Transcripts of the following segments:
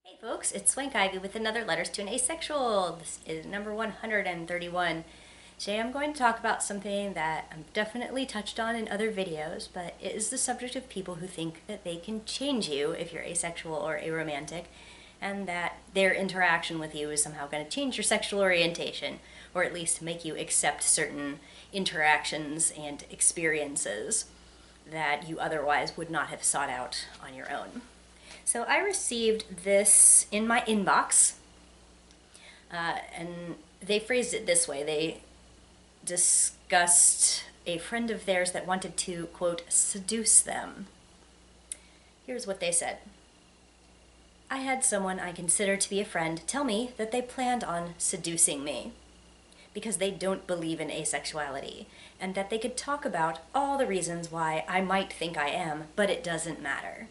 Hey folks, it's Swank Ivy with another Letters to an Asexual. This is number 131. Today I'm going to talk about something that I've definitely touched on in other videos, but it is the subject of people who think that they can change you if you're asexual or aromantic, and that their interaction with you is somehow going to change your sexual orientation, or at least make you accept certain interactions and experiences that you otherwise would not have sought out on your own. So I received this in my inbox, and they phrased it this way. They discussed a friend of theirs that wanted to, quote, seduce them. Here's what they said. I had someone I consider to be a friend tell me that they planned on seducing me because they don't believe in asexuality, and that they could talk about all the reasons why I might think I am, but it doesn't matter.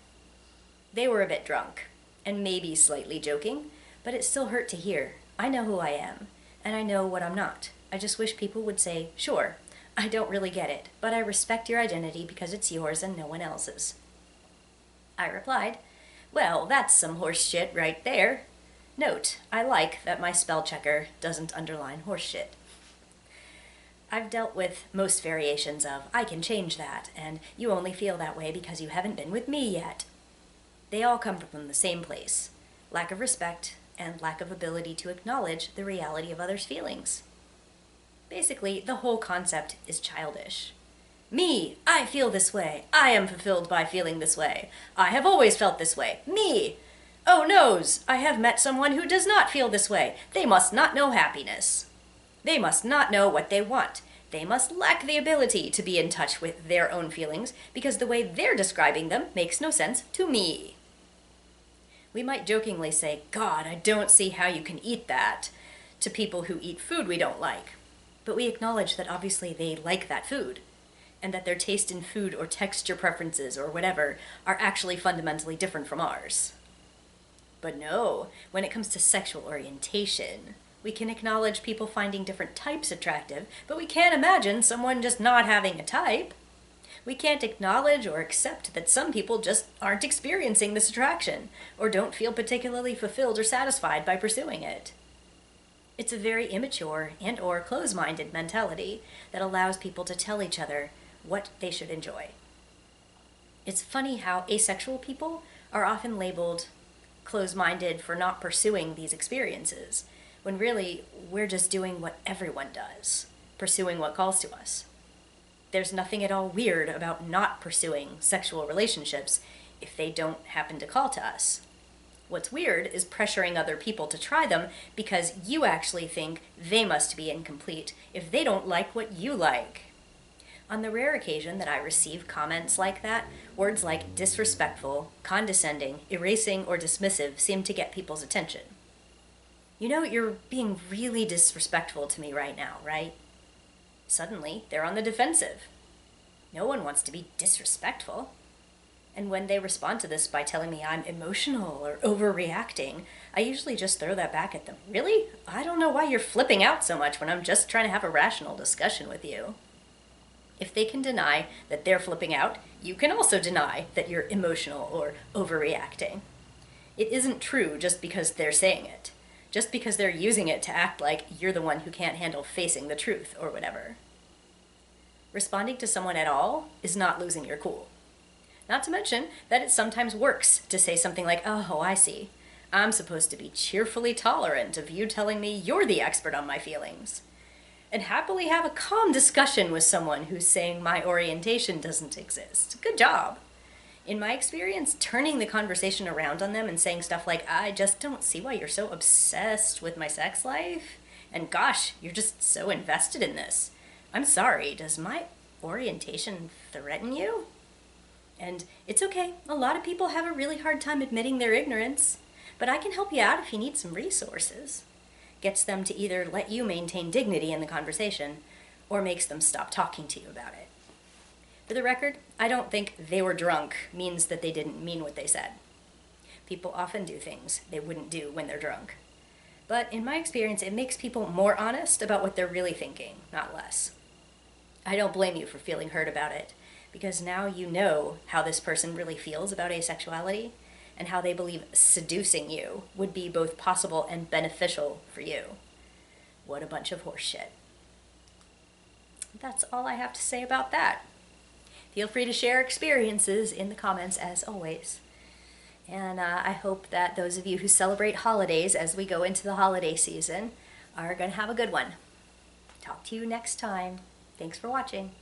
They were a bit drunk, and maybe slightly joking, but it still hurt to hear. I know who I am, and I know what I'm not. I just wish people would say, sure, I don't really get it, but I respect your identity because it's yours and no one else's. I replied, well, that's some horse shit right there. Note, I like that my spell checker doesn't underline horse shit. I've dealt with most variations of, I can change that, and you only feel that way because you haven't been with me yet. They all come from the same place, lack of respect and lack of ability to acknowledge the reality of others' feelings. Basically, the whole concept is childish. Me, I feel this way. I am fulfilled by feeling this way. I have always felt this way. Me. Oh noes, I have met someone who does not feel this way. They must not know happiness. They must not know what they want. They must lack the ability to be in touch with their own feelings because the way they're describing them makes no sense to me. We might jokingly say, God, I don't see how you can eat that, to people who eat food we don't like. But we acknowledge that obviously they like that food, and that their taste in food or texture preferences or whatever are actually fundamentally different from ours. But no, when it comes to sexual orientation, we can acknowledge people finding different types attractive, but we can't imagine someone just not having a type. We can't acknowledge or accept that some people just aren't experiencing this attraction, or don't feel particularly fulfilled or satisfied by pursuing it. It's a very immature and or close-minded mentality that allows people to tell each other what they should enjoy. It's funny how asexual people are often labeled close-minded for not pursuing these experiences, when really we're just doing what everyone does, pursuing what calls to us. There's nothing at all weird about not pursuing sexual relationships if they don't happen to call to us. What's weird is pressuring other people to try them because you actually think they must be incomplete if they don't like what you like. On the rare occasion that I receive comments like that, words like disrespectful, condescending, erasing, or dismissive seem to get people's attention. You know, you're being really disrespectful to me right now, right? Suddenly, they're on the defensive. No one wants to be disrespectful. And when they respond to this by telling me I'm emotional or overreacting, I usually just throw that back at them. Really? I don't know why you're flipping out so much when I'm just trying to have a rational discussion with you. If they can deny that they're flipping out, you can also deny that you're emotional or overreacting. It isn't true just because they're saying it. Just because they're using it to act like you're the one who can't handle facing the truth or whatever. Responding to someone at all is not losing your cool. Not to mention that it sometimes works to say something like, oh, I see. I'm supposed to be cheerfully tolerant of you telling me you're the expert on my feelings. And happily have a calm discussion with someone who's saying my orientation doesn't exist. Good job. In my experience, turning the conversation around on them and saying stuff like, I just don't see why you're so obsessed with my sex life, and gosh, you're just so invested in this. I'm sorry, does my orientation threaten you? And it's okay, a lot of people have a really hard time admitting their ignorance, but I can help you out if you need some resources. Gets them to either let you maintain dignity in the conversation, or makes them stop talking to you about it. For the record, I don't think they were drunk means that they didn't mean what they said. People often do things they wouldn't do when they're drunk. But in my experience, it makes people more honest about what they're really thinking, not less. I don't blame you for feeling hurt about it, because now you know how this person really feels about asexuality, and how they believe seducing you would be both possible and beneficial for you. What a bunch of horse shit. That's all I have to say about that. Feel free to share experiences in the comments as always. And I hope that those of you who celebrate holidays as we go into the holiday season are going to have a good one. Talk to you next time. Thanks for watching.